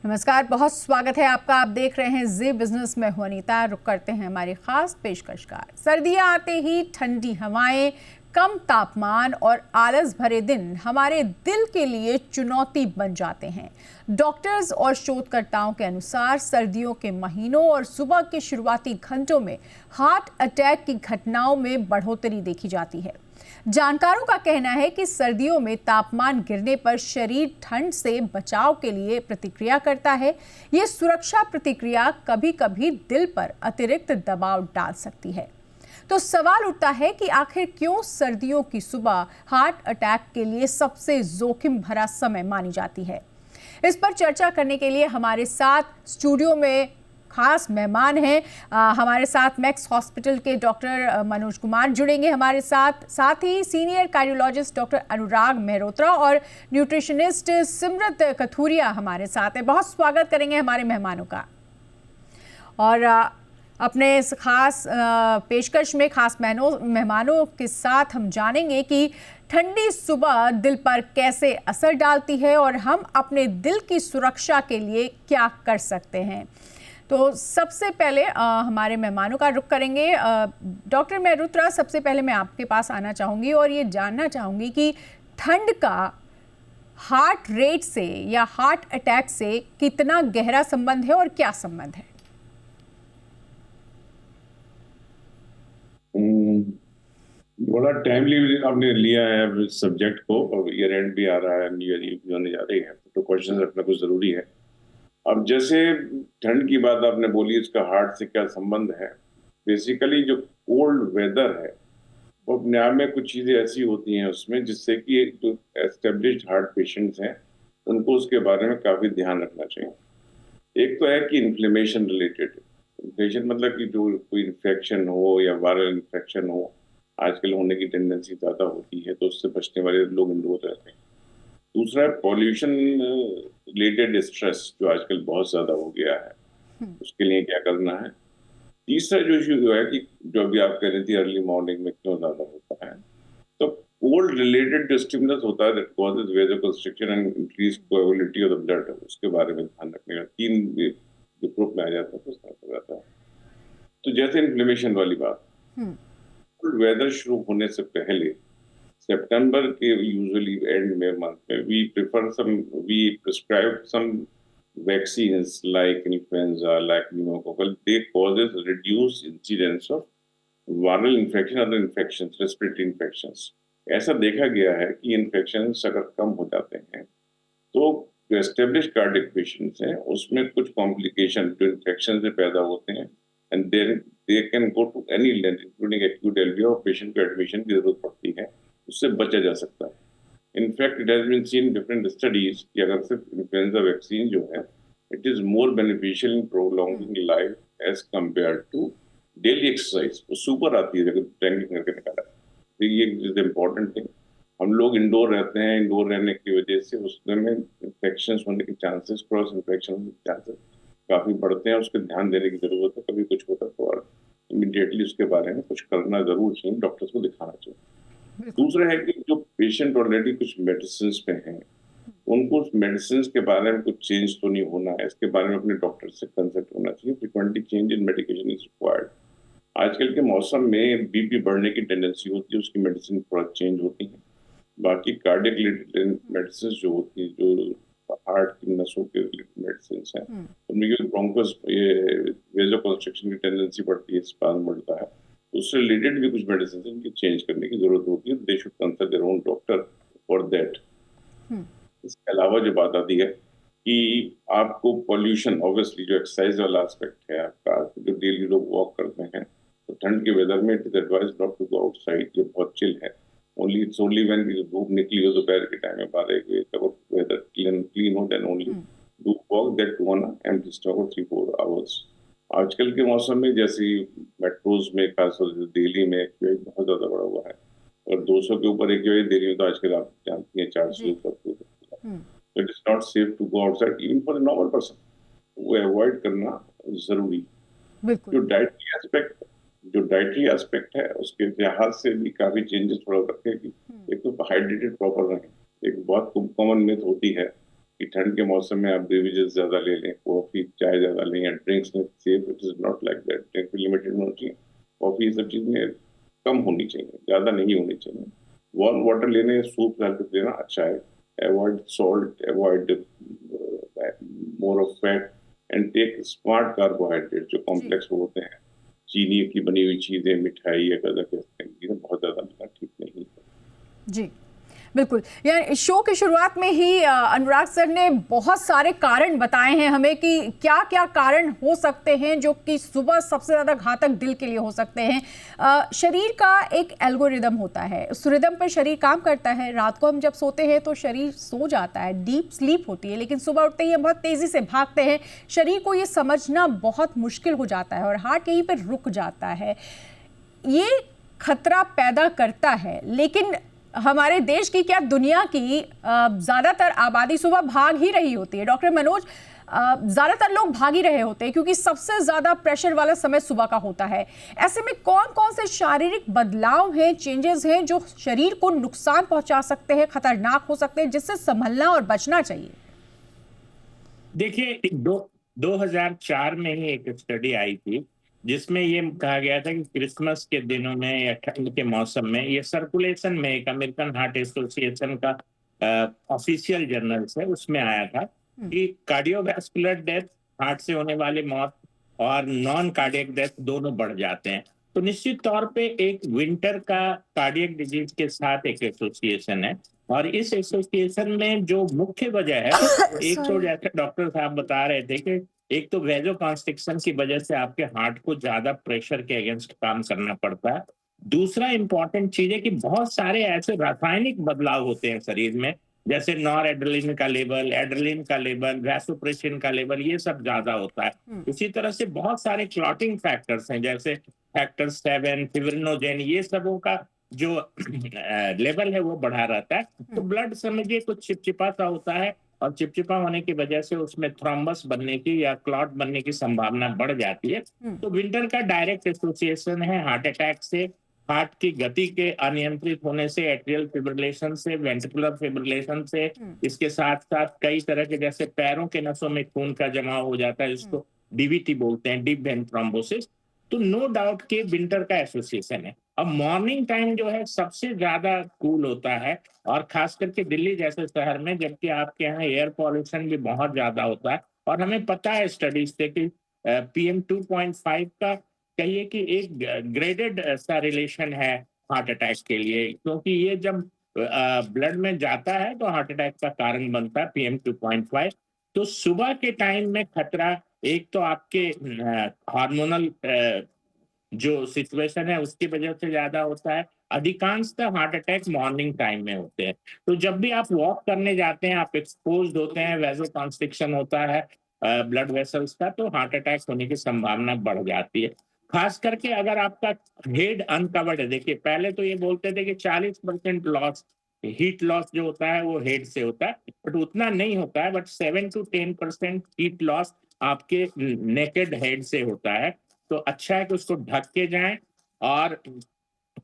नमस्कार, बहुत स्वागत है आपका। आप देख रहे हैं जी बिजनेस में हूं अनीता। रुक करते हैं हमारी खास पेशकश का। सर्दियां आते ही ठंडी हवाएं, कम तापमान और आलस भरे दिन हमारे दिल के लिए चुनौती बन जाते हैं। डॉक्टर्स और शोधकर्ताओं के अनुसार सर्दियों के महीनों और सुबह के शुरुआती घंटों में हार्ट अटैक की घटनाओं में बढ़ोतरी देखी जाती है। जानकारों का कहना है कि सर्दियों में तापमान गिरने पर शरीर ठंड से बचाव के लिए प्रतिक्रिया करता है। ये सुरक्षा प्रतिक्रिया कभी-कभी दिल पर अतिरिक्त दबाव डाल सकती है। तो सवाल उठता है कि आखिर क्यों सर्दियों की सुबह हार्ट अटैक के लिए सबसे जोखिम भरा समय मानी जाती है। इस पर चर्चा करने के लिए हमारे साथ स्टूडियो में खास मेहमान हैं। हमारे साथ मैक्स हॉस्पिटल के डॉक्टर मनोज कुमार जुड़ेंगे हमारे साथ ही सीनियर कार्डियोलॉजिस्ट डॉक्टर अनुराग मेहरोत्रा और न्यूट्रिशनिस्ट सिमरत कथूरिया हमारे साथ हैं। बहुत स्वागत करेंगे हमारे मेहमानों का। और अपने इस खास पेशकश में खास मेहमानों के साथ हम जानेंगे कि ठंडी सुबह दिल पर कैसे असर डालती है और हम अपने दिल की सुरक्षा के लिए क्या कर सकते हैं। तो सबसे पहले हमारे मेहमानों का रुख करेंगे। डॉक्टर मेहरोत्रा, सबसे पहले मैं आपके पास आना चाहूँगी और ये जानना चाहूँगी कि ठंड का हार्ट रेट से या हार्ट अटैक से कितना गहरा संबंध है और क्या संबंध है? बड़ा टाइमली आपने लिया है सब्जेक्ट को, और ईयर एंड भी आ रहा है, न्यू ईयर भी होने जा रही है, तो क्वेश्चन रखना कुछ जरूरी है। अब जैसे ठंड की बात आपने बोली, इसका हार्ट से क्या संबंध है। बेसिकली जो कोल्ड वेदर है वो अपने आप में कुछ चीजें ऐसी होती हैं उसमें, जिससे कि जो एस्टेब्लिश्ड हार्ट पेशेंट्स हैं उनको उसके बारे में काफी ध्यान रखना चाहिए। एक तो है कि इन्फ्लेमेशन रिलेटेड, इन्फ्लेमेशन मतलब कि जो कोई इन्फेक्शन हो या वायरल इन्फेक्शन हो, आजकल होने की टेंडेंसी ज्यादा होती है, तो उससे बचने वाले लोग इंडोर रहते हैं। दूसरा है पॉल्यूशन रिलेटेड स्ट्रेस, जो आजकल बहुत ज्यादा हो गया है, उसके लिए क्या करना है। तीसरा जो इशू है कि जो अभी आप कह रही थी अर्ली मॉर्निंग में क्यों ज्यादा होता है, तो कोल्ड रिलेटेड जो स्टिमुलस होता है that causes vasoconstriction and increase coagulability of the blood, उसके बारे में ध्यान रखने का। तीन जो ग्रुप में आ जाता है तो उसका हो जाता है। तो जैसे इन्फ्लेमेशन वाली बात, कोल्ड वेदर शुरू होने से पहले सितंबर के यूजुअली एंड में मंथ में we prescribe some vaccines like influenza, like pneumococcal. They causes reduced incidence of viral infection, other infections, respiratory infections. ऐसा देखा गया है कि इन्फेक्शंस अगर कम हो जाते हैं तो जो एस्टेब्लिश्ड कार्डियक पेशेंट्स हैं उसमें कुछ कॉम्प्लिकेशन जो इन्फेक्शन से पैदा होते हैं, and then they can go to any length including acute LVR, और पेशेंट को एडमिशन की जरूरत पड़ती है। उससे बचा जा सकता है। In fact, it has been seen in different studies कि अगर सिर्फ इन्फ्लुएंजा वैक्सीन जो है, it is more beneficial in prolonging life as compared to daily exercise। वो सुपर आती है अगर ट्रैकिंग करके निकाला। तो ये इज इम्पोर्टेंट थिंग। हम लोग इंडोर रहते हैं, इंडोर रहने की वजह से उसमें इन्फेक्शन होने के चांसेस, क्रॉस इन्फेक्शन होने के चांसेस काफी बढ़ते हैं। उसके ध्यान देने की जरूरत है। कभी कुछ होता तो इमीडिएटली उसके बारे में कुछ करना जरूर चाहिए, डॉक्टर्स को दिखाना चाहिए। दूसरा है कि जो पेशेंट ऑलरेडी कुछ मेडिसिन पे हैं, उनको उस मेडिसिन के बारे में कुछ चेंज तो नहीं होना है, इसके बारे में अपने डॉक्टर से कंसल्ट होना चाहिए। Frequently change in medication is required. आजकल के मौसम में बीपी बढ़ने की टेंडेंसी होती है, उसकी मेडिसिन थोड़ा चेंज होती है। बाकी कार्डियक रिलेटेड मेडिसिन जो होती है, जो हार्ट की नसों के रिलेटेड मेडिसिन है, उनमें ब्रोंकोस वेसोकंस्ट्रिक्शन की टेंडेंसी बढ़ती है, स्पाज्म बढ़ता है, उससे रिलेटेड भी कुछ मेडिसिन इनकी चेंज करने की जरूरत होती है। They should consult their own doctor for that. इसके अलावा जो बात आती है कि आपको पॉल्यूशन, ऑब्वियसली जो एक्सरसाइज वाला एस्पेक्ट है आपका, जो डेली लोग वॉक करते हैं, तो ठंड के वेदर में it is advise not to go outside, जो बहुत चिल है। इट्स ओनली व्हेन धूप निकली हो दोपहर के टाइम में 12-1 बजे तक, वेदर क्लीन हो, then only do walk that too on empty stomach 3-4 hours. आजकल के मौसम में जैसे मेट्रोज में, खासतौर से दिल्ली में बहुत ज्यादा बढ़ा हुआ है, और 200 के ऊपर दिल्ली में तो आजकल आप जानती हैं 400 ऊपर। It is not safe to go outside even for normal person. वो अवॉइड करना जरूरी। जो डाइटरी एस्पेक्ट है उसके लिहाज से भी काफी चेंजेस थोड़ा रखें कि एक तो हाइड्रेटेड प्रॉपर रहें। एक बहुत कॉमन मिथ होती है कि ठंड के मौसम में आप बेवरेजेस ज्यादा ले लें, कॉफी चाय ज्यादा लें या ड्रिंक्स में safe, it is not like that. Drink भी लिमिटेड होना चाहिए, कॉफी ये सब चीजें कम होनी चाहिए, ज्यादा नहीं होनी चाहिए। वार्म वाटर लेने, सूप हल्का लेना अच्छा है। Avoid salt, avoid more of fat and take smart carbohydrate जो जी कॉम्प्लेक्स होते हैं। चीनी की बनी हुई चीजें, मिठाई या गजा के चीजें बहुत ज्यादा लेना ठीक नहीं है। जी बिल्कुल। यार शो की शुरुआत में ही अनुराग सर ने बहुत सारे कारण बताए हैं हमें कि क्या क्या कारण हो सकते हैं जो कि सुबह सबसे ज़्यादा घातक दिल के लिए हो सकते हैं। शरीर का एक एल्गोरिदम होता है, उस रिदम पर शरीर काम करता है। रात को हम जब सोते हैं तो शरीर सो जाता है, डीप स्लीप होती है, लेकिन सुबह उठते ही हम बहुत तेज़ी से भागते हैं। शरीर को ये समझना बहुत मुश्किल हो जाता है और हार्ट यहीं पर रुक जाता है। ये खतरा पैदा करता है, लेकिन हमारे देश की क्या दुनिया की ज़्यादातर आबादी सुबह भाग ही रही होती है। डॉक्टर मनोज, ज़्यादातर लोग भाग ही रहे होते हैं क्योंकि सबसे ज़्यादा प्रेशर वाला समय सुबह का होता है। ऐसे में कौन कौन से शारीरिक बदलाव हैं, चेंजेस हैं जो शरीर को नुकसान पहुंचा सकते हैं, खतरनाक हो सकते हैं, जिससे संभलना और बचना चाहिए? देखिए, 2004 में ही एक स्टडी आई थी जिसमें ये कहा गया था कि क्रिसमस के दिनों में या ठंड के मौसम में, ये सर्कुलेशन में एक अमेरिकन हार्ट एसोसिएशन का ऑफिशियल जर्नल है, उसमें आया था कि कार्डियोवैस्कुलर डेथ, हार्ट से होने वाली मौत, और नॉन कार्डियक डेथ दोनों बढ़ जाते हैं। तो निश्चित तौर पे एक विंटर का कार्डियक डिजीज के साथ एक एसोसिएशन है, और इस एसोसिएशन में जो मुख्य वजह है, एक तो जैसे डॉक्टर साहब बता रहे थे कि एक तो वेजो कॉन्स्ट्रिक्शन की वजह से आपके हार्ट को ज्यादा प्रेशर के अगेंस्ट काम करना पड़ता है। दूसरा इंपॉर्टेंट चीज है कि बहुत सारे ऐसे रासायनिक बदलाव होते हैं शरीर में, जैसे नॉर एड्रेलिन का लेवल, एड्रेलिन का लेवल, वैसोप्रेसिन का लेवल, ये सब ज्यादा होता है। इसी तरह से बहुत सारे क्लॉटिंग फैक्टर्स हैं, जैसे फैक्टर 7, फिब्रिनोजेन, ये सबों का जो लेवल है वो बढ़ा रहता है। तो ब्लड समझिए कुछ चिपचिपा सा होता है, और चिपचिपा होने की वजह से उसमें थ्रोम्बस बनने की या क्लॉट बनने की संभावना बढ़ जाती है। तो विंटर का डायरेक्ट एसोसिएशन है हार्ट अटैक से, हार्ट की गति के अनियंत्रित होने से, एट्रियल फिब्रिलेशन से, वेंट्रिकुलर फिब्रिलेशन से। इसके साथ साथ कई तरह के, जैसे पैरों के नसों में खून का जमाव हो जाता है, जिसको डीवीटी बोलते हैं, डीप वेन थ्रोम्बोसिस। तो नो डाउट के विंटर का एसोसिएशन है। अब मॉर्निंग टाइम जो है सबसे ज्यादा कूल होता है, और खास करके दिल्ली जैसे शहर में, जबकि आपके यहाँ एयर पॉल्यूशन भी बहुत ज्यादा होता है। और हमें पता है स्टडीज से कि PM 2.5 का कहिए कि एक ग्रेडेड सा रिलेशन है हार्ट अटैक के लिए, क्योंकि ये जब ब्लड में जाता है तो हार्ट अटैक का कारण बनता है PM 2.5। तो सुबह के टाइम में खतरा एक तो आपके हार्मोनल जो सिचुएशन है उसकी वजह से ज्यादा होता है। अधिकांशतः हार्ट अटैक मॉर्निंग टाइम में होते हैं। तो जब भी आप वॉक करने जाते हैं, आप एक्सपोज्ड होते हैं, वेजो कॉन्स्ट्रिक्शन होता है ब्लड वेसल्स का, तो हार्ट अटैक होने की संभावना बढ़ जाती है। खास करके अगर आपका हेड अनकवर्ड है। देखिए, पहले तो ये बोलते थे कि 40% लॉस, हीट लॉस जो होता है वो हेड से होता है, बट उतना नहीं होता है। बट 7 to 10% हीट लॉस आपके नेकेड हेड से होता है। तो अच्छा है कि उसको ढक के जाएं, और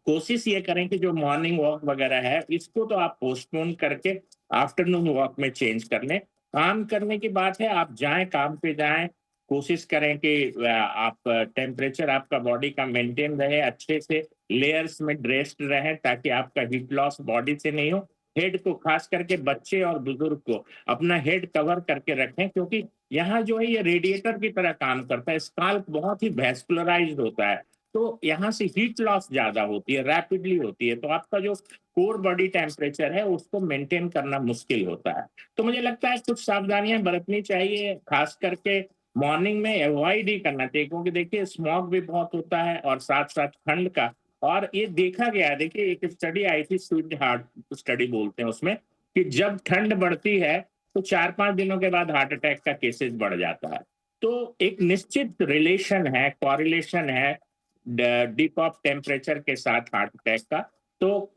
कोशिश ये करें कि जो मॉर्निंग वॉक वगैरह है इसको तो आप पोस्टपोन करके आफ्टरनून वॉक में चेंज कर लें। काम करने की बात है, आप जाएं, काम पे जाएं, कोशिश करें कि आप टेम्परेचर आपका बॉडी का मेंटेन रहे, अच्छे से लेयर्स में ड्रेस्ड रहें, ताकि आपका हीट लॉस बॉडी से नहीं हो। हेड को, खास करके बच्चे और बुजुर्ग को, अपना हेड कवर करके रखें, क्योंकि यहाँ जो है ये रेडिएटर की तरह काम करता है। स्काल्प बहुत ही वैस्कुलराइज्ड होता है, तो यहाँ से हीट लॉस ज्यादा होती है, रैपिडली होती है। तो आपका जो कोर बॉडी टेम्परेचर है उसको मेंटेन करना मुश्किल होता है। तो मुझे लगता है कुछ सावधानियां बरतनी चाहिए, खास करके मॉर्निंग में अवॉइड ही करना चाहिए, क्योंकि देखिए स्मॉग भी बहुत होता है, और साथ साथ ठंड का। और ये देखा गया है, देखिए एक स्टडी आई थी, स्वीट हार्ट स्टडी बोलते हैं उसमें, कि जब ठंड बढ़ती है तो 4-5 दिनों के बाद हार्ट अटैक का केसेस बढ़ जाता है। तो एक निश्चित रिलेशन है, कॉरिलेशन है डिप ऑफ टेम्परेचर के साथ हार्ट अटैक का। तो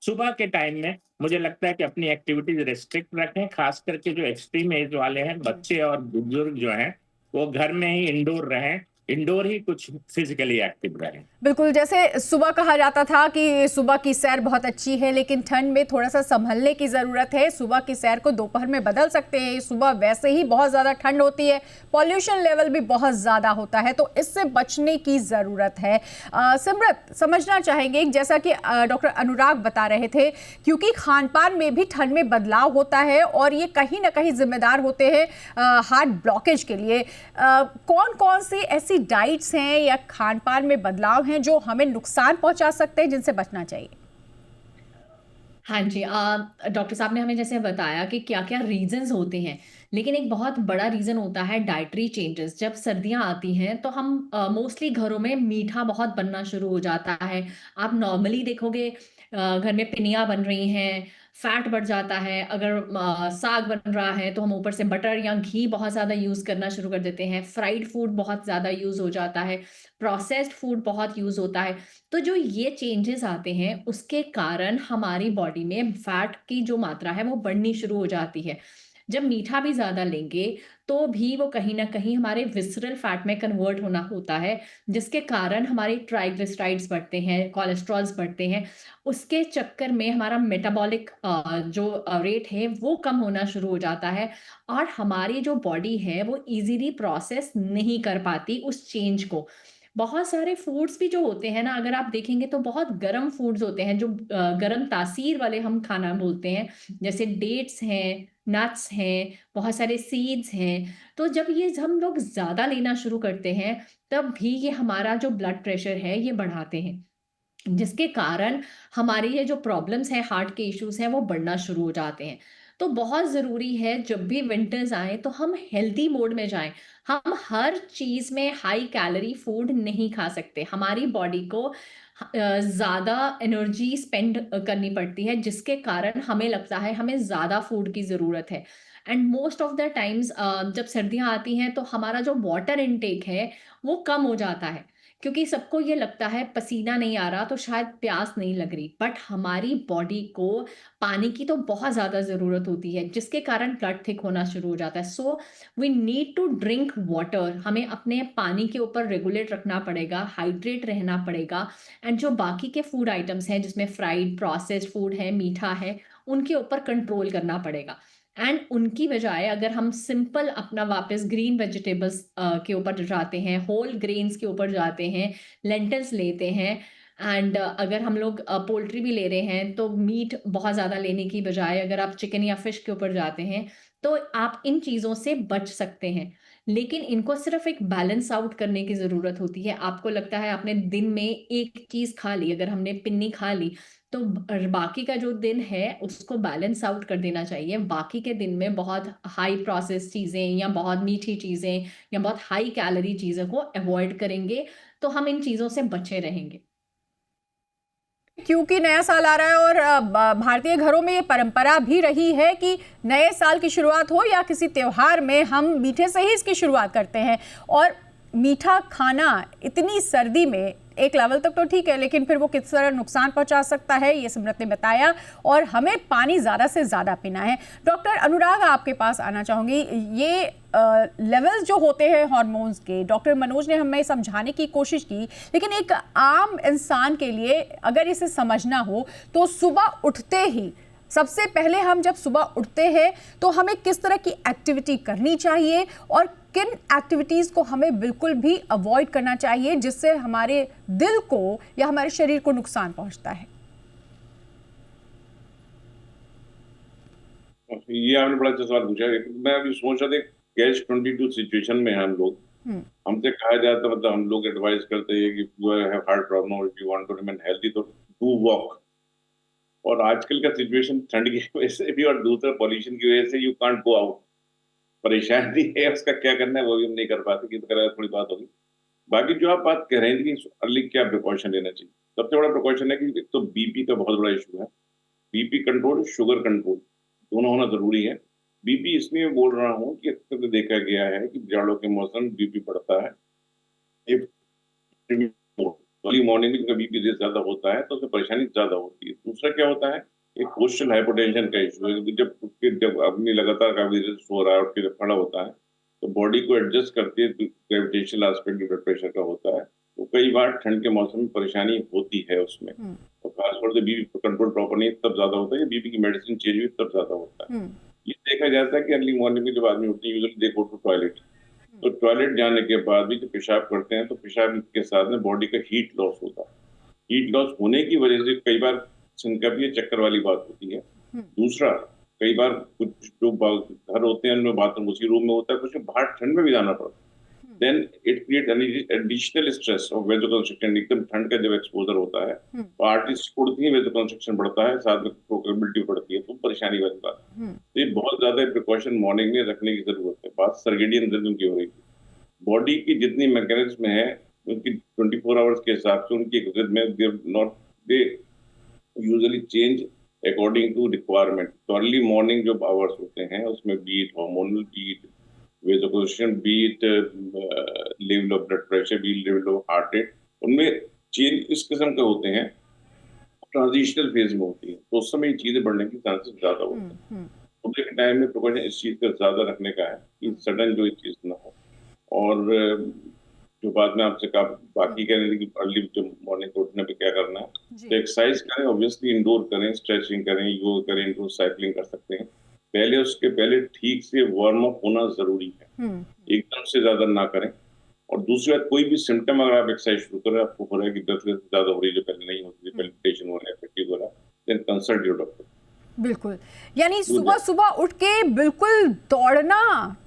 सुबह के टाइम में मुझे लगता है कि अपनी एक्टिविटीज रेस्ट्रिक्ट रखें, खास करके जो एक्सट्रीम एज वाले हैं, बच्चे और बुजुर्ग जो हैं, वो घर में ही इंडोर रहें, इंडोर ही कुछ फिजिकली एक्टिव रहें। बिल्कुल, जैसे सुबह कहा जाता था कि सुबह की सैर बहुत अच्छी है, लेकिन ठंड में थोड़ा सा संभलने की ज़रूरत है। सुबह की सैर को दोपहर में बदल सकते हैं। सुबह वैसे ही बहुत ज़्यादा ठंड होती है, पॉल्यूशन लेवल भी बहुत ज़्यादा होता है, तो इससे बचने की ज़रूरत है। सिमरत, समझना चाहेंगे, जैसा कि डॉक्टर अनुराग बता रहे थे, क्योंकि खान पान में भी ठंड में बदलाव होता है और ये कहीं ना कहीं जिम्मेदार होते हैं हार्ट ब्लॉकेज के लिए। कौन कौन सी ऐसी डाइट्स हैं या खान पान में बदलाव हैं जो हमें नुकसान पहुंचा सकते हैं, जिनसे बचना चाहिए? हाँ जी, डॉक्टर साहब ने हमें जैसे बताया कि क्या क्या रीजंस होते हैं, लेकिन एक बहुत बड़ा रीजन होता है डाइटरी चेंजेस। जब सर्दियां आती हैं तो हम मोस्टली घरों में मीठा बहुत बनना शुरू हो जाता है। आप नॉर्मली देखोगे घर में पिनिया बन रही हैं, फैट बढ़ जाता है। अगर साग बन रहा है तो हम ऊपर से बटर या घी बहुत ज़्यादा यूज़ करना शुरू कर देते हैं। फ्राइड फूड बहुत ज़्यादा यूज़ हो जाता है, प्रोसेस्ड फूड बहुत यूज़ होता है। तो जो ये चेंजेस आते हैं उसके कारण हमारी बॉडी में फैट की जो मात्रा है वो बढ़नी शुरू हो जाती है। जब मीठा भी ज़्यादा लेंगे तो भी वो कहीं न कहीं हमारे विसरल फैट में कन्वर्ट होना होता है, जिसके कारण हमारे ट्राइग्लिसराइड्स बढ़ते हैं, कोलेस्ट्रॉल्स बढ़ते हैं। उसके चक्कर में हमारा मेटाबॉलिक जो रेट है वो कम होना शुरू हो जाता है और हमारी जो बॉडी है वो ईज़िली प्रोसेस नहीं कर पाती उस चेंज को। बहुत सारे फूड्स भी जो होते हैं ना, अगर आप देखेंगे तो बहुत गर्म फूड्स होते हैं जो गर्म तासीर वाले हम खाना बोलते हैं, जैसे डेट्स हैं, नट्स हैं, बहुत सारे सीड्स हैं। तो जब ये हम लोग ज़्यादा लेना शुरू करते हैं, तब भी ये हमारा जो ब्लड प्रेशर है ये बढ़ाते हैं। जिसके कारण हमारे ये जो प्रॉब्लम्स हैं, हार्ट के इश्यूज हैं, वो बढ़ना शुरू हो जाते हैं। तो बहुत ज़रूरी है जब भी विंटर्स आए तो हम हेल्दी मोड में जाएं। हम हर चीज़ में हाई कैलोरी फूड नहीं खा सकते। हमारी बॉडी को ज़्यादा एनर्जी स्पेंड करनी पड़ती है, जिसके कारण हमें लगता है हमें ज़्यादा फूड की ज़रूरत है। And most of the times जब सर्दियाँ आती हैं तो हमारा जो वाटर इनटेक है वो कम हो जाता है, क्योंकि सबको ये लगता है पसीना नहीं आ रहा तो शायद प्यास नहीं लग रही, बट हमारी बॉडी को पानी की तो बहुत ज़्यादा ज़रूरत होती है, जिसके कारण ब्लड थिक होना शुरू हो जाता है। So we need to drink water. हमें अपने पानी के ऊपर रेगुलेट रखना पड़ेगा, हाइड्रेट रहना पड़ेगा। एंड जो बाकी के फूड आइटम्स हैं जिसमें फ्राइड प्रोसेस्ड फूड है, मीठा है, उनके ऊपर कंट्रोल करना पड़ेगा। एंड उनकी बजाय अगर हम सिंपल अपना वापस ग्रीन वेजिटेबल्स के ऊपर जाते हैं, होल ग्रेन्स के ऊपर जाते हैं, लेंटिल्स लेते हैं, एंड अगर हम लोग पोल्ट्री भी ले रहे हैं तो मीट बहुत ज़्यादा लेने की बजाय अगर आप चिकन या फिश के ऊपर जाते हैं तो आप इन चीज़ों से बच सकते हैं। लेकिन इनको सिर्फ एक बैलेंस आउट करने की ज़रूरत होती है। आपको लगता है आपने दिन में एक चीज़ खा ली, अगर हमने पिन्नी खा ली तो बाकी का जो दिन है उसको बैलेंस आउट कर देना चाहिए। बाकी के दिन में बहुत हाई प्रोसेस चीज़ें या बहुत मीठी चीज़ें या बहुत हाई कैलोरी चीज़ों को अवॉइड करेंगे तो हम इन चीज़ों से बचे रहेंगे। क्योंकि नया साल आ रहा है और भारतीय घरों में ये परंपरा भी रही है कि नए साल की शुरुआत हो या किसी त्योहार में हम मीठे से ही इसकी शुरुआत करते हैं। और मीठा खाना इतनी सर्दी में एक लेवल तक तो ठीक है, लेकिन फिर वो किस तरह नुकसान पहुंचा सकता है ये सिमरत ने बताया। और हमें पानी ज़्यादा से ज़्यादा पीना है। डॉक्टर अनुराग, आपके पास आना चाहूँगी। ये लेवल्स जो होते हैं हार्मोन्स के, डॉक्टर मनोज ने हमें समझाने की कोशिश की, लेकिन एक आम इंसान के लिए अगर इसे समझना हो तो सुबह उठते ही सबसे पहले हम जब सुबह उठते हैं तो हमें किस तरह की एक्टिविटी करनी चाहिए और किन एक्टिविटीज़ को हमें बिल्कुल भी अवॉइड करना चाहिए जिससे हमारे दिल को या हमारे शरीर को नुकसान पहुंचता है? ये आपने बड़ा अच्छा सवाल पूछा। मैं अभी सोच रहा था कैच 22 सिचुएशन में है हम लोग। हमसे कहा जाता है, मतलब हम लोग एडवाइस करते हैं कि you have heart problem, if you want to remain healthy तो डू वॉक। और आजकल का सिचुएशन ठंड की वजह से भी और दूसरा पॉल्यूशन की वजह से यू कांट गो आउट। परेशानी है, उसका क्या करना है वो भी हम नहीं कर पाते, कि तो थोड़ी बात होगी। बाकी जो आप बात कह रहे हैं कि अर्ली क्या प्रिकॉशन लेना चाहिए, सबसे बड़ा प्रिकॉशन है कि एक तो बीपी का बहुत बड़ा इशू है। बीपी कंट्रोल, शुगर कंट्रोल दोनों होना जरूरी है। बीपी इसलिए मैं बोल रहा हूँ कि अक्सर देखा गया है कि जाड़ों के मौसम बीपी बढ़ता है। अर्ली मॉर्निंग में बीपी ज्यादा होता है तो उसमें परेशानी ज्यादा होती है। दूसरा क्या होता है, एक पोस्टल हाइपोटेंशन का इशू है। जब आदमी लगातार काफी देर सो रहा है, उठ के जब खड़ा होता है तो बॉडी को एडजस्ट करती है, ग्रेविटेशनल एस्पेक्ट जो ब्लड प्रेशर का होता है, तो कई बार ठंड के मौसम में परेशानी होती है उसमें। और खासतौर से बीपी कंट्रोल प्रॉपर नहीं तब ज्यादा होता है, बीपी की मेडिसिन चेंज हुई तब ज्यादा होता है। ये देखा जाता है कि अर्ली मॉर्निंग में जब आदमी उठते हैं usually they go to toilet, तो टॉयलेट जाने के बाद भी जब पेशाब करते हैं तो पेशाब के साथ में बॉडी का हीट लॉस होता है। हीट लॉस होने की वजह से कई बार सिनकप या चक्कर वाली बात होती है। दूसरा, कई बार कुछ जो घर होते हैं उनमें बाथरूम उसी रूम में होता है, कुछ बाहर ठंड में भी जाना पड़ता है। Then it create additional stress of vasoconstriction. एकदम ठंड का जब एक्सपोजर होता है तो आर्टिस्ट उड़ती है, वेजोकंस्ट्रिक्शन बढ़ता है, साथ में प्रोकेबिलिटी बढ़ती है, तो परेशानी वाली बात। तो ये बहुत ज्यादा प्रिकॉशन मॉर्निंग में रखने की जरूरत है। बात सर्केडियन रिदम की हो रही है। बॉडी की जितनी मैकेनिज्म है उनकी 24 आवर्स के हिसाब से उनकी rhythm they usually change according to requirement. तो अर्ली मॉर्निंग जो आवर्स होते हैं उसमें be it hormonal, be it vasoconstriction, be it level of blood pressure, be it level of heart rate, उनमें चेंज इस किस्म के होते हैं, ट्रांजिशनल फेज में होती है, तो उस समय ये चीजें बढ़ने की चांसेस ज्यादा होते हैं। सुबह के टाइम में प्रिकॉशन इस चीज का ज्यादा रखने का है कि सडन जो ये चीज ना हो। और जो बात में आपसे कहा, बाकी कह रहे थे कि अर्ली जब मॉर्निंग को उठने पे क्या करना है, तो एक्सरसाइज करें, ऑब्वियसली इंडोर करें, स्ट्रेचिंग करें, योग करें, इंडोर साइकिलिंग कर सकते हैं। पहले उसके पहले ठीक से वार्म अप होना जरूरी है, एकदम से ज्यादा ना करें। और दूसरी बात, कोई भी सिम्टम अगर आप एक्सरसाइज शुरू करें, आपको हो रहा है कि दर्द ज्यादा हो रही है जो पहले नहीं होती थी, पैल्पिटेशन हो रहा है, फटीग हो रहा है, देन कंसल्ट योर डॉक्टर। बिल्कुल, यानी सुबह सुबह उठ के बिल्कुल दौड़ना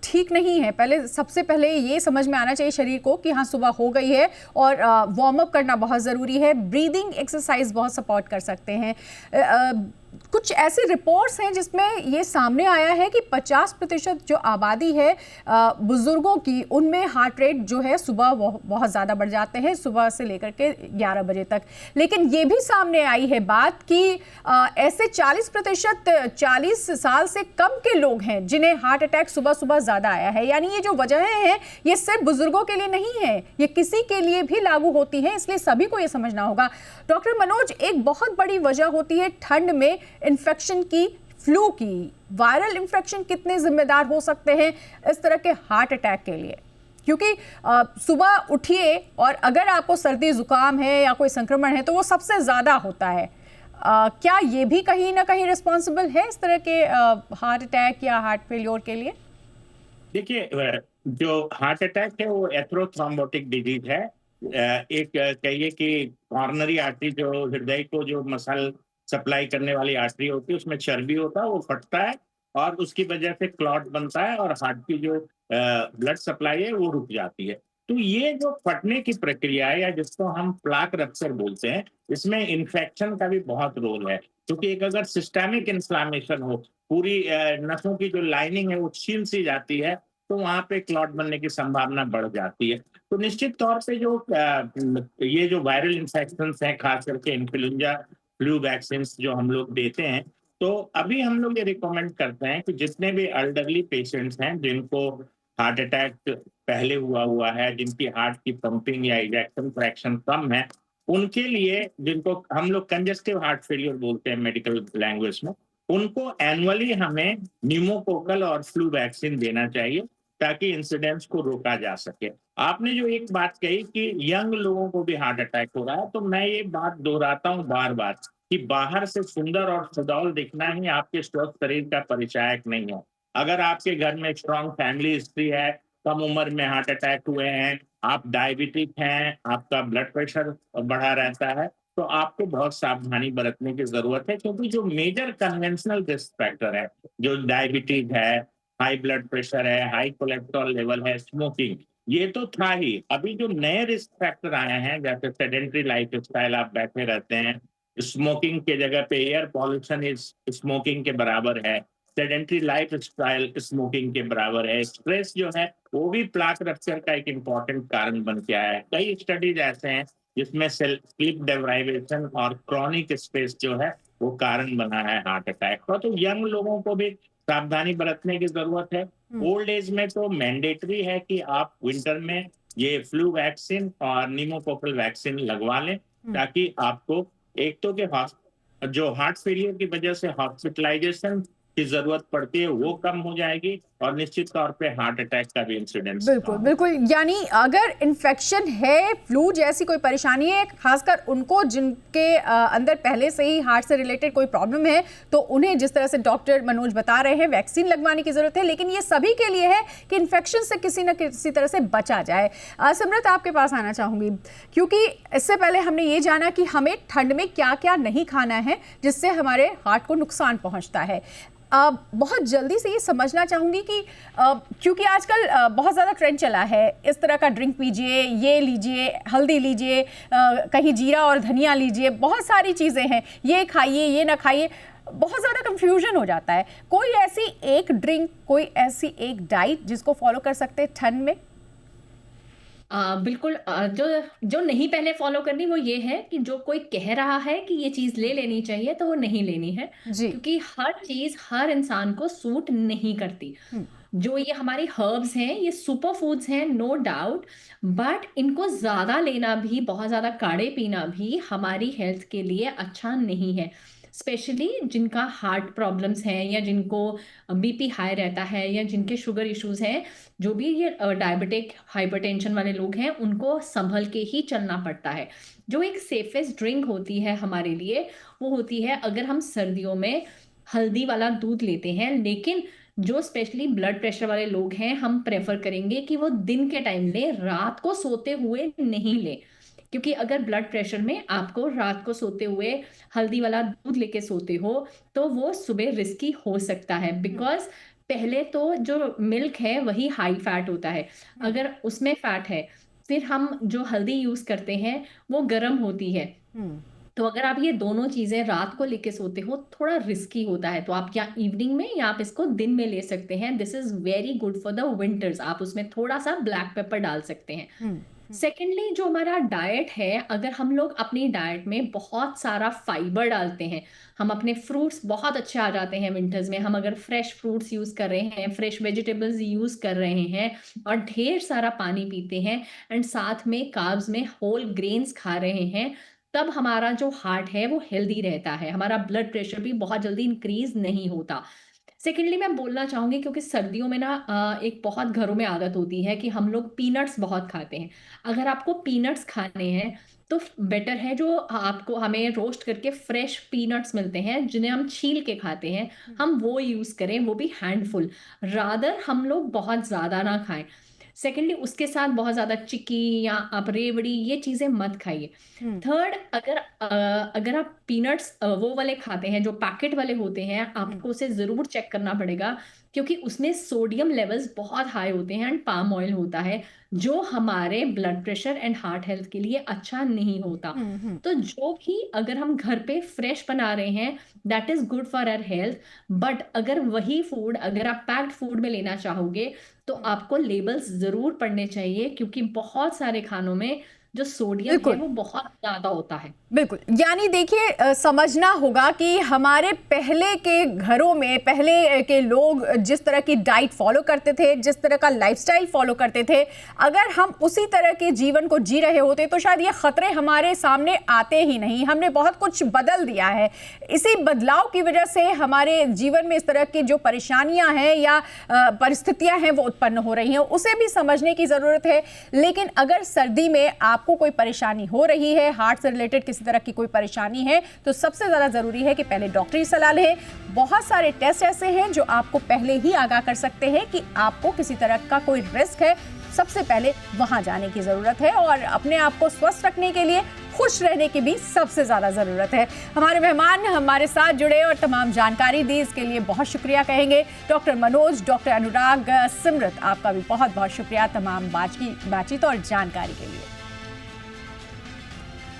ठीक नहीं है। पहले सबसे पहले ये समझ में आना चाहिए शरीर को कि हाँ सुबह हो गई है, और वार्म अप करना बहुत ज़रूरी है। ब्रीदिंग एक्सरसाइज बहुत सपोर्ट कर सकते हैं। कुछ ऐसे रिपोर्ट्स हैं जिसमें ये सामने आया है कि 50% जो आबादी है बुजुर्गों की, उनमें हार्ट रेट जो है सुबह बहुत ज़्यादा बढ़ जाते हैं, सुबह से लेकर के 11 बजे तक। लेकिन ये भी सामने आई है बात कि ऐसे 40% 40 साल से कम के लोग हैं जिन्हें हार्ट अटैक सुबह सुबह ज़्यादा आया है। यानी ये जो वजहें हैं ये सिर्फ बुजुर्गों के लिए नहीं है, ये किसी के लिए भी लागू होती हैं, इसलिए सभी को ये समझना होगा। डॉक्टर मनोज, एक बहुत बड़ी वजह होती है ठंड में इन्फेक्शन की, फ्लू की। वायरल इन्फेक्शन कितने जिम्मेदार हो सकते हैं इस तरह के हार्ट अटैक के लिए? क्योंकि सुबह उठिए और अगर आपको सर्दी जुकाम है या कोई संक्रमण है तो वो सबसे ज्यादा होता है। क्या ये भी कहीं ना कहीं रिस्पॉन्सिबल है इस तरह के हार्ट अटैक या हार्ट फेल्योर के लिए? देखिए, जो हार्ट अटैक है वो एथेरोथ्रोम्बोटिक डिजीज है। एक कहिए कि कॉर्नरी आर्टरी, जो हृदय को जो मसल सप्लाई करने वाली आर्टरी होती है, उसमें चर्बी होता है, वो फटता है और उसकी वजह से क्लॉट बनता है और हार्ट की जो ब्लड सप्लाई है वो रुक जाती है। तो ये जो फटने की प्रक्रिया है, या जिसको हम प्लाक रप्चर बोलते हैं, इसमें इन्फेक्शन का भी बहुत रोल है। क्योंकि एक अगर सिस्टेमिक इन्फ्लामेशन हो, पूरी नसों की जो लाइनिंग है वो छील सी जाती है, तो वहां पे क्लॉट बनने की संभावना बढ़ जाती है। तो निश्चित तौर पे जो ये जो वायरल इन्फेक्शन हैं, खास करके इन्फ्लुएंजा फ्लू वैक्सीन जो हम लोग देते हैं, तो अभी हम लोग ये रिकमेंड करते हैं कि जितने भी एल्डरली पेशेंट्स हैं जिनको हार्ट अटैक पहले हुआ है, जिनकी हार्ट की पंपिंग या इजेक्शन फ्रैक्शन कम है, उनके लिए, जिनको हम लोग कंजेस्टिव हार्ट फेलियर बोलते हैं मेडिकल लैंग्वेज में, उनको एनुअली हमें न्यूमोकोकल और फ्लू वैक्सीन देना चाहिए ताकि इंसिडेंट्स को रोका जा सके। आपने जो एक बात कही कि यंग लोगों को भी हार्ट अटैक हो रहा है, तो मैं ये बात दोहराता हूँ बार बार कि बाहर से सुंदर और सुडौल दिखना ही आपके स्वस्थ शरीर का परिचायक नहीं है। अगर आपके घर में स्ट्रॉन्ग फैमिली हिस्ट्री है, कम उम्र में हार्ट अटैक हुए हैं, आप डायबिटिक हैं, आपका ब्लड प्रेशर बढ़ा रहता है, तो आपको बहुत सावधानी बरतने की जरूरत है। क्योंकि जो मेजर कन्वेंशनल रिस्क फैक्टर है, जो डायबिटीज है, हाई ब्लड प्रेशर है, हाई कोलेस्ट्रॉल लेवल है, स्मोकिंग, ये तो था ही। अभी जो नए रिस्क फैक्टर आए हैं, जैसे सेडेंटरी लाइफ स्टाइल, आप बैठे रहते हैं, स्मोकिंग के जगह पे एयर पॉल्यूशन इज स्मोकिंग के बराबर है, सेडेंटरी लाइफ स्टाइल स्मोकिंग के बराबर है, स्ट्रेस जो है वो भी प्लाक रप्चर का एक इम्पॉर्टेंट कारण बन के आया है। कई स्टडीज ऐसे हैं जिसमें स्लीप डेप्राइवेशन और क्रॉनिक स्ट्रेस जो है वो कारण बना है हार्ट अटैक का। तो यंग लोगों को भी सावधानी बरतने की जरूरत है। ओल्ड एज में तो मैंडेटरी है कि आप विंटर में ये फ्लू वैक्सीन और निमोकोकल वैक्सीन लगवा लें, ताकि आपको एक तो के जो हार्ट फेलियर की वजह से हॉस्पिटलाइजेशन की जरूरत पड़ती है वो कम हो जाएगी, और निश्चित तौर पे हार्ट अटैक का भी इंसिडेंस बिल्कुल बिल्कुल, यानी अगर इन्फेक्शन है, फ्लू जैसी कोई परेशानी है, खासकर उनको जिनके अंदर पहले से ही हार्ट से रिलेटेड कोई प्रॉब्लम है, तो उन्हें जिस तरह से डॉक्टर मनोज बता रहे हैं वैक्सीन लगवाने की ज़रूरत है। लेकिन ये सभी के लिए है कि इन्फेक्शन से किसी न किसी तरह से बचा जाए। सिमरत, आपके पास आना चाहूँगी, क्योंकि इससे पहले हमने ये जाना कि हमें ठंड में क्या क्या नहीं खाना है जिससे हमारे हार्ट को नुकसान पहुँचता है। बहुत जल्दी से ये समझना चाहूँगी कि क्योंकि आजकल बहुत ज़्यादा ट्रेंड चला है, इस तरह का ड्रिंक पीजिए, ये लीजिए, हल्दी लीजिए, कहीं जीरा और धनिया लीजिए, बहुत सारी चीज़ें हैं, ये खाइए, ये ना खाइए, बहुत ज़्यादा कंफ्यूजन हो जाता है। कोई ऐसी एक ड्रिंक, कोई ऐसी एक डाइट जिसको फॉलो कर सकते हैं ठंड में? बिल्कुल, जो नहीं पहले फॉलो करनी वो ये है कि जो कोई कह रहा है कि ये चीज़ ले लेनी चाहिए तो वो नहीं लेनी है, जी। क्योंकि हर चीज़ हर इंसान को सूट नहीं करती। जो ये हमारी हर्ब्स हैं, ये सुपर फूड्स हैं, नो डाउट, बट इनको ज़्यादा लेना भी, बहुत ज़्यादा काढ़े पीना भी हमारी हेल्थ के लिए अच्छा नहीं है। स्पेशली जिनका हार्ट प्रॉब्लम्स हैं या जिनको बीपी हाई रहता है या जिनके शुगर इश्यूज हैं, जो भी ये डायबिटिक हाइपरटेंशन वाले लोग हैं, उनको संभल के ही चलना पड़ता है। जो एक सेफेस्ट ड्रिंक होती है हमारे लिए, वो होती है अगर हम सर्दियों में हल्दी वाला दूध लेते हैं, लेकिन जो स्पेशली ब्लड प्रेशर वाले लोग हैं, हम प्रेफर करेंगे कि वो दिन के टाइम ले, रात को सोते हुए नहीं ले, क्योंकि अगर ब्लड प्रेशर में आपको रात को सोते हुए हल्दी वाला दूध लेके सोते हो तो वो सुबह रिस्की हो सकता है। बिकॉज पहले तो जो मिल्क है वही हाई फैट होता है, अगर उसमें फैट है, फिर हम जो हल्दी यूज करते हैं वो गर्म होती है, तो अगर आप ये दोनों चीजें रात को लेके सोते हो, थोड़ा रिस्की होता है। तो आप या इवनिंग में या आप इसको दिन में ले सकते हैं। This is very good for the winters. आप उसमें थोड़ा सा ब्लैक पेपर डाल सकते हैं। सेकेंडली, जो हमारा डाइट है, अगर हम लोग अपनी डाइट में बहुत सारा फाइबर डालते हैं, हम अपने फ्रूट्स बहुत अच्छे आ जाते हैं विंटर्स में, हम अगर फ्रेश फ्रूट्स यूज कर रहे हैं, फ्रेश वेजिटेबल्स यूज कर रहे हैं और ढेर सारा पानी पीते हैं एंड साथ में कार्ब्स में होल ग्रेन्स खा रहे हैं, तब हमारा जो हार्ट है वो हेल्दी रहता है, हमारा ब्लड प्रेशर भी बहुत जल्दी इंक्रीज नहीं होता। सेकेंडली, मैं बोलना चाहूंगी, क्योंकि सर्दियों में ना एक बहुत घरों में आदत होती है कि हम लोग पीनट्स बहुत खाते हैं। अगर आपको पीनट्स खाने हैं तो बेटर है जो आपको हमें रोस्ट करके फ्रेश पीनट्स मिलते हैं जिन्हें हम छील के खाते हैं, हम वो यूज करें, वो भी हैंडफुल, रादर हम लोग बहुत ज्यादा ना खाएं। सेकेंडली, उसके साथ बहुत ज्यादा चिक्की या आप रेवड़ी ये चीजें मत खाइए। थर्ड, अगर आप पीनट्स वो वाले खाते हैं जो पैकेट वाले होते हैं, आपको उसे जरूर चेक करना पड़ेगा, क्योंकि उसमें सोडियम लेवल्स बहुत हाई होते हैं एंड पाम ऑयल होता है, जो हमारे blood pressure and heart health के लिए अच्छा नहीं होता। तो जो भी अगर हम घर पे फ्रेश बना रहे हैं, that is good for our health, but अगर वही फूड अगर आप पैक्ड फूड में लेना चाहोगे तो आपको लेबल्स जरूर पढ़ने चाहिए, क्योंकि बहुत सारे खानों में जो सोडियम है वो बहुत ज्यादा होता है। बिल्कुल, यानी देखिए, समझना होगा कि हमारे पहले के घरों में पहले के लोग जिस तरह की डाइट फॉलो करते थे, जिस तरह का लाइफस्टाइल फॉलो करते थे, अगर हम उसी तरह के जीवन को जी रहे होते तो शायद ये खतरे हमारे सामने आते ही नहीं। हमने बहुत कुछ बदल दिया है, इसी बदलाव की वजह से हमारे जीवन में इस तरह की जो परेशानियां हैं या परिस्थितियां हैं वो उत्पन्न हो रही हैं, उसे भी समझने की ज़रूरत है। लेकिन अगर सर्दी में आपको कोई परेशानी हो रही है, हार्ट से रिलेटेड किसी तरह की कोई परेशानी है, तो सबसे ज़्यादा ज़रूरी है कि पहले डॉक्टरी सलाह लें। बहुत सारे टेस्ट ऐसे हैं जो आपको पहले ही आगाह कर सकते हैं कि आपको किसी तरह का कोई रिस्क है। सबसे पहले वहां जाने की ज़रूरत है और अपने आप को स्वस्थ रखने के लिए, खुश रहने की भी सबसे ज़्यादा ज़रूरत है। हमारे मेहमान हमारे साथ जुड़े और तमाम जानकारी दी, इसके लिए बहुत शुक्रिया कहेंगे। डॉक्टर मनोज, डॉक्टर अनुराग, सिमरत, आपका भी बहुत बहुत शुक्रिया तमाम बातचीत और जानकारी के लिए।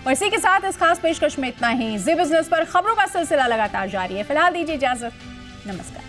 और इसी के साथ इस खास पेशकश में इतना ही। जी बिजनेस पर खबरों का सिलसिला लगातार जारी है। फिलहाल दीजिए इजाजत, नमस्कार।